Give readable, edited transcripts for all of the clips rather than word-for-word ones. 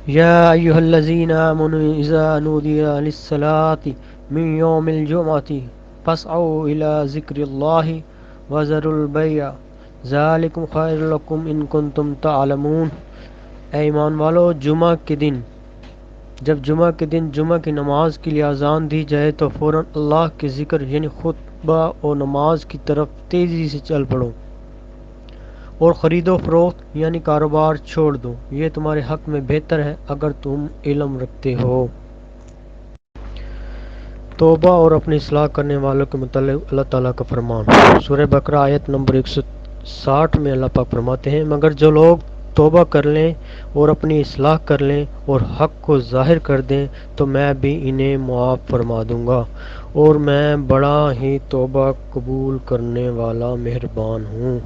يا أيها الذين آمنوا إذا نودي للصلاة من يوم الجمعة فاسعوا إلى ذكر الله وذروا البيع ذلكم خير لكم إن كنتم تعلمون۔ اے ایمان والو، جب جمعہ کے دن جمعہ کی نماز کے لیے اذان دی جائے تو فوراً اللہ کے ذکر یعنی خطبہ اور نماز کی طرف تیزی سے چل پڑو، اور خرید و فروخت یعنی کاروبار چھوڑ دو، یہ تمہارے حق میں بہتر ہے اگر تم علم رکھتے ہو۔ توبہ اور اپنی اصلاح کرنے والوں کے متعلق اللہ تعالیٰ کا فرمان۔ سورہ بقرہ آیت نمبر 160 میں اللہ پاک فرماتے ہیں، مگر جو لوگ توبہ کر لیں اور اپنی اصلاح کر لیں اور حق کو ظاہر کر دیں تو میں بھی انہیں معاف فرما دوں گا، اور میں بڑا ہی توبہ قبول کرنے والا مہربان ہوں۔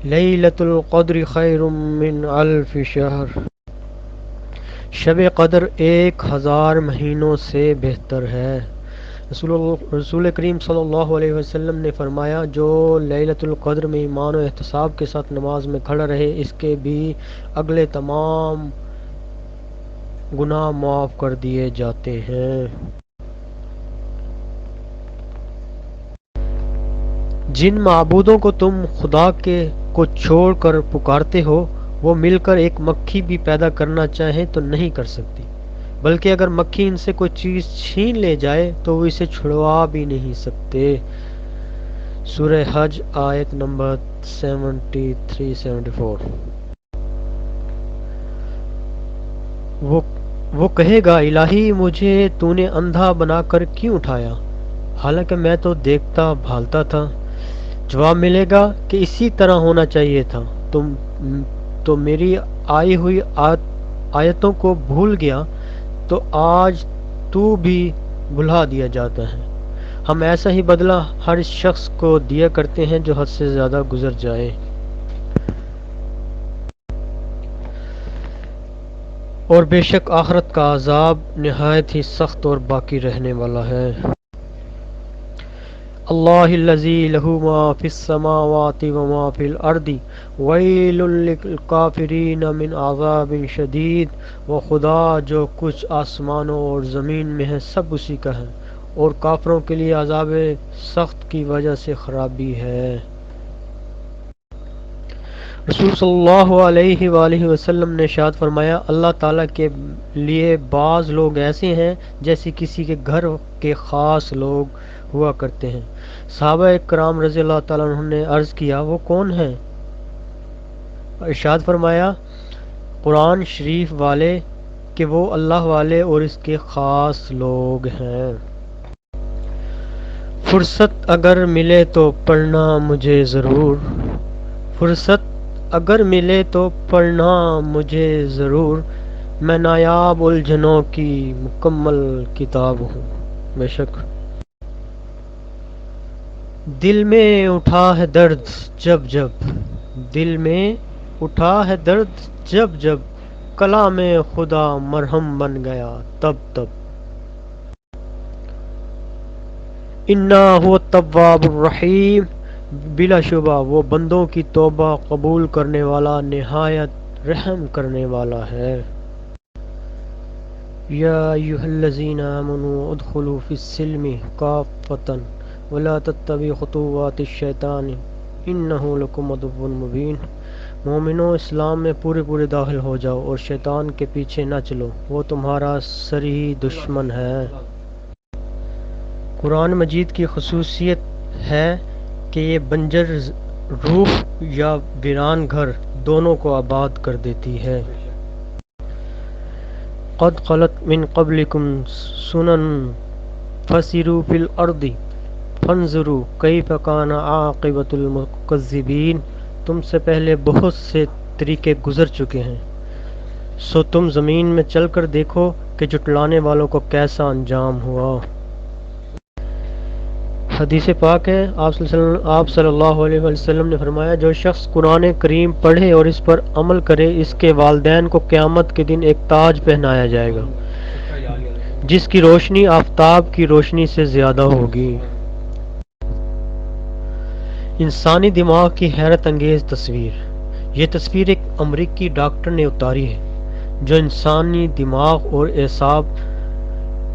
لیلۃ القدر خیر من الف شہر، شب قدر 1000 مہینوں سے بہتر ہے۔ رسول کریم صلی اللہ علیہ وسلم نے فرمایا، جو لیلۃ القدر میں ایمان و احتساب کے ساتھ نماز میں کھڑا رہے اس کے بھی اگلے تمام گناہ معاف کر دیے جاتے ہیں۔ جن معبودوں کو تم خدا کو چھوڑ کر پکارتے ہو وہ مل کر ایک مکھی بھی پیدا کرنا چاہیں تو نہیں کر سکتی، بلکہ اگر مکھی ان سے کوئی چیز چھین لے جائے تو وہ اسے چھڑوا بھی نہیں سکتے۔ سورہ حج آیت نمبر 73-74۔ وہ کہے گا، الہی مجھے تو نے اندھا بنا کر کیوں اٹھایا، حالانکہ میں تو دیکھتا بھالتا تھا۔ جواب ملے گا کہ اسی طرح ہونا چاہیے تھا، تو میری آئی ہوئی آیتوں کو بھول گیا تو آج تو بھی بھلا دیا جاتا ہے۔ ہم ایسا ہی بدلہ ہر شخص کو دیا کرتے ہیں جو حد سے زیادہ گزر جائے۔ اور بے شک آخرت کا عذاب نہایت ہی سخت اور باقی رہنے والا ہے۔ اللہ الذی لہ ما فی السماوات وما فی الارض ویل للکافرین من عذاب شدید۔ وہ خدا جو کچھ آسمانوں اور زمین میں ہے سب اسی کا ہے، اور کافروں کے لیے عذاب سخت کی وجہ سے خرابی ہے۔ رسول صلی اللہ علیہ وآلہ وسلم نے ارشاد فرمایا، اللہ تعالیٰ کے لیے بعض لوگ ایسے ہیں جیسے کسی کے گھر کے خاص لوگ ہوا کرتے ہیں۔ صحابہ کرام رضی اللہ تعالیٰ عنہ نے عرض کیا، وہ کون ہیں؟ ارشاد فرمایا، قرآن شریف والے، کہ وہ اللہ والے اور اس کے خاص لوگ ہیں۔ فرصت اگر ملے تو پڑھنا مجھے ضرور، فرصت اگر ملے تو پڑھنا مجھے ضرور، میں نایاب الجھنوں کی مکمل کتاب ہوں۔ بے شک دل میں اٹھا ہے درد جب جب، دل میں اٹھا ہے درد جب جب، کلام خدا مرہم بن گیا تب تب۔ انا هو التواب الرحیم، بلا شبہ وہ بندوں کی توبہ قبول کرنے والا نہایت رحم کرنے والا ہے۔ یا ایھا الذین آمنوا ادخلوا فی السلم کافۃ ولا تتبعوا خطوات الشیطان انہ لکم عدو مبین۔ مومنو، اسلام میں پورے داخل ہو جاؤ اور شیطان کے پیچھے نہ چلو، وہ تمہارا صریح دشمن ہے۔ قرآن مجید کی خصوصیت ہے کہ یہ بنجر روح یا ویران گھر دونوں کو آباد کر دیتی ہے۔ قد خلت من قبلکم سنن فسیروا فی الارض فانظروا کیف کان عاقبۃ المکذبین۔ تم سے پہلے بہت سے طریقے گزر چکے ہیں، سو تم زمین میں چل کر دیکھو کہ جھٹلانے والوں کو کیسا انجام ہوا۔ حدیث پاک ہے، آپ صلی اللہ علیہ وسلم نے فرمایا، جو شخص قرآن کریم پڑھے اور اس پر عمل کرے اس کے والدین کو قیامت کے دن ایک تاج پہنایا جائے گا جس کی روشنی آفتاب کی روشنی سے زیادہ ہوگی۔ انسانی دماغ کی حیرت انگیز تصویر۔ یہ تصویر ایک امریکی ڈاکٹر نے اتاری ہے جو انسانی دماغ اور اعصاب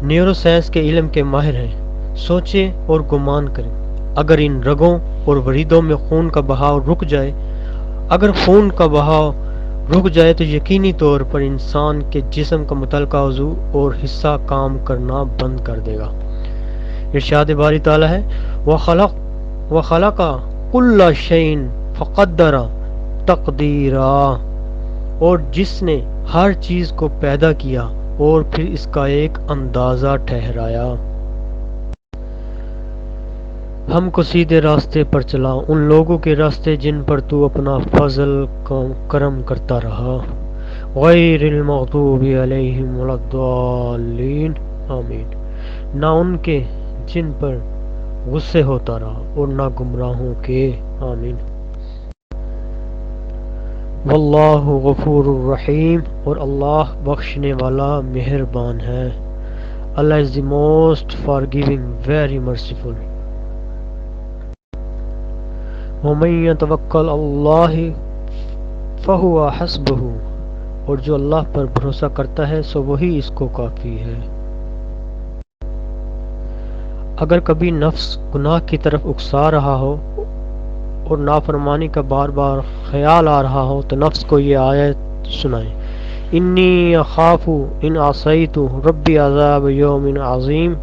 نیورو سائنس کے علم کے ماہر ہیں۔ سوچیں اور گمان کریں، اگر ان رگوں اور وریدوں میں خون کا بہاؤ رک جائے، اگر خون کا بہاؤ رک جائے تو یقینی طور پر انسان کے جسم کا متعلقہ عضو اور حصہ کام کرنا بند کر دے گا۔ ارشاد باری تعالیٰ ہے وَخَلَقَ كُلَّ شَيْءٍ فَقَدَّرَ تَقْدِيرًا، اور جس نے ہر چیز کو پیدا کیا اور پھر اس کا ایک اندازہ ٹھہرایا۔ ہم کو سیدھے راستے پر چلا، ان لوگوں کے راستے جن پر تو اپنا فضل کرم کرتا رہا، غیر المغضوب علیہم ولا الضالین، آمین، نہ ان کے جن پر غصے ہوتا رہا اور نہ گمراہوں کے، آمین۔ واللہ غفور الرحیم، اور اللہ بخشنے والا مہربان ہے۔ Allah is the most forgiving, very merciful. وَمَن يَتَوَكَّلْ عَلَى اللَّهِ فَهُوَ حَسْبُهُ، اور جو اللہ پر بھروسہ کرتا ہے سو وہی اس کو کافی ہے۔ اگر کبھی نفس گناہ کی طرف اکسا رہا ہو اور نافرمانی کا بار بار خیال آ رہا ہو تو نفس کو یہ آیت سنائیں، انی اخاف ان عصیت ربی عذاب یوم عظیم،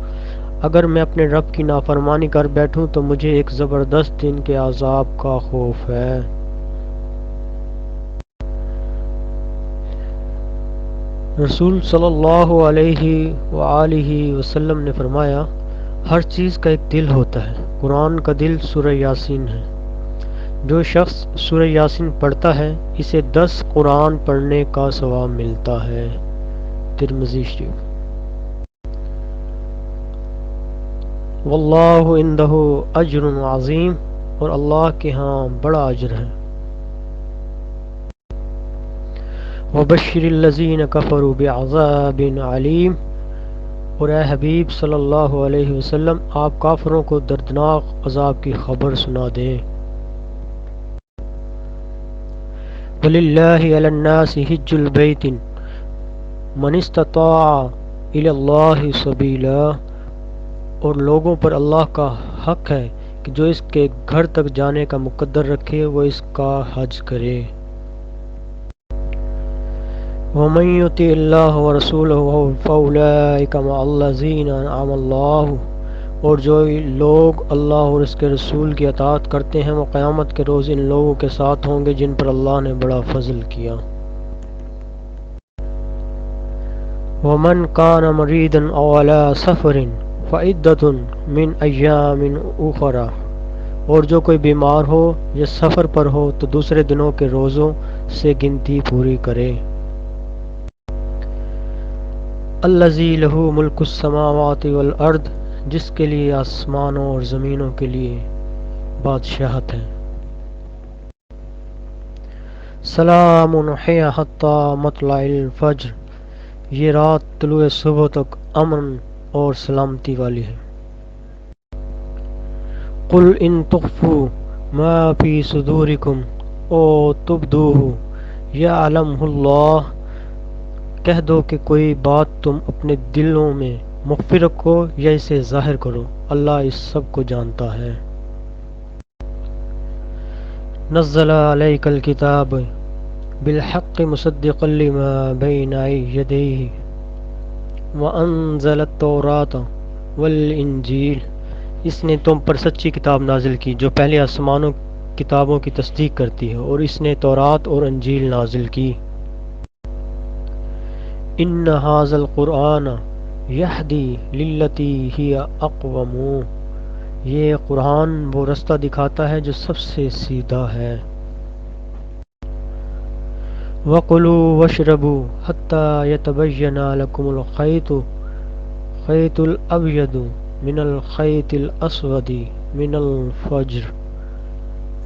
اگر میں اپنے رب کی نافرمانی کر بیٹھوں تو مجھے ایک زبردست دن کے عذاب کا خوف ہے۔ رسول صلی اللہ علیہ وآلہ وسلم نے فرمایا، ہر چیز کا ایک دل ہوتا ہے، قرآن کا دل سورہ یاسین ہے۔ جو شخص سورہ یاسین پڑھتا ہے اسے 10 قرآن پڑھنے کا ثواب ملتا ہے۔ ترمذی شریف۔ واللہ عندہ اجر عظیم، اور اللہ کے ہاں بڑا اجر ہے۔ وبشر الذین کفروا بعذاب علیم، اور اے حبیب صلی اللہ علیہ وسلم آپ کافروں کو دردناک عذاب کی خبر سنا دیں۔ وَلِلَّهِ عَلَى النَّاسِ حِجُّ الْبَيْتِ مَنِ اسْتَطَاعَ إِلَى اللَّهِ سَبِيلًا، اور لوگوں پر اللہ کا حق ہے کہ جو اس کے گھر تک جانے کا مقدر رکھے وہ اس کا حج کرے۔ وَمَن يُطِعِ اللَّهَ وَرَسُولَهُ فَأُولَئِكَ مَعَ الَّذِينَ أَنْعَمَ اللَّهُ، اور جو لوگ اللہ اور اس کے رسول کی اطاعت کرتے ہیں وہ قیامت کے روز ان لوگوں کے ساتھ ہوں گے جن پر اللہ نے بڑا فضل کیا۔ وَمَن كَانَ مَرِيضًا أَوْ عَلَى سَفَرٍ فَعِدَّةٌ مِّنْ أَيَّامٍ أُخَرَ، اور جو کوئی بیمار ہو یا سفر پر ہو تو دوسرے دنوں کے روزوں سے گنتی پوری کرے۔ الذی لہ ملک السماوات والارض، جس کے لیے آسمانوں اور زمینوں کے لیے بادشاہت ہے۔ سلام ہی حتی مطلع الفجر، یہ رات طلوع صبح تک امن اور سلامتی والی ہے۔ قل ان تخفوا ما فی صدورکم او تبدوہ یعلمہ اللہ، کہہ دو کہ کوئی بات تم اپنے دلوں میں مخفی رکھو یا اسے ظاہر کرو، اللہ اس سب کو جانتا ہے۔ نزل علیک الکتاب بالحق مصدقا لما بین یدیہ وانزل التوراۃ والانجیل، اس نے تم پر سچی کتاب نازل کی جو پہلے آسمانوں کتابوں کی تصدیق کرتی ہے، اور اس نے تورات اور انجیل نازل کی۔ ان ھذا القرآن یہدی للتی ہی اقوم، یہ قرآن وہ رستہ دکھاتا ہے جو سب سے سیدھا ہے۔ وَكُلُوا وَاشْرَبُوا حَتَّى يَتَبَيَّنَ لَكُمُ الْخَيْطُ الْأَبْيَضُ مِنَ الْخَيْطِ الْأَسْوَدِ مِنَ الْفَجْرِ،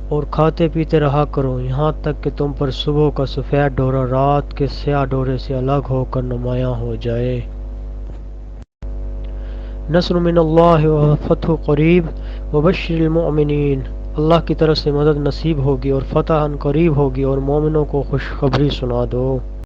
اور کھاتے پیتے رہا کرو یہاں تک کہ تم پر صبح کا سفید ڈورا رات کے سیاہ ڈورے سے الگ ہو کر نمایاں ہو جائے۔ نصر من اللہ وفتح قریب وبشر المؤمنین اللہ کی طرف سے مدد نصیب ہوگی اور فتح ان قریب ہوگی اور مومنوں کو خوشخبری سنا دو۔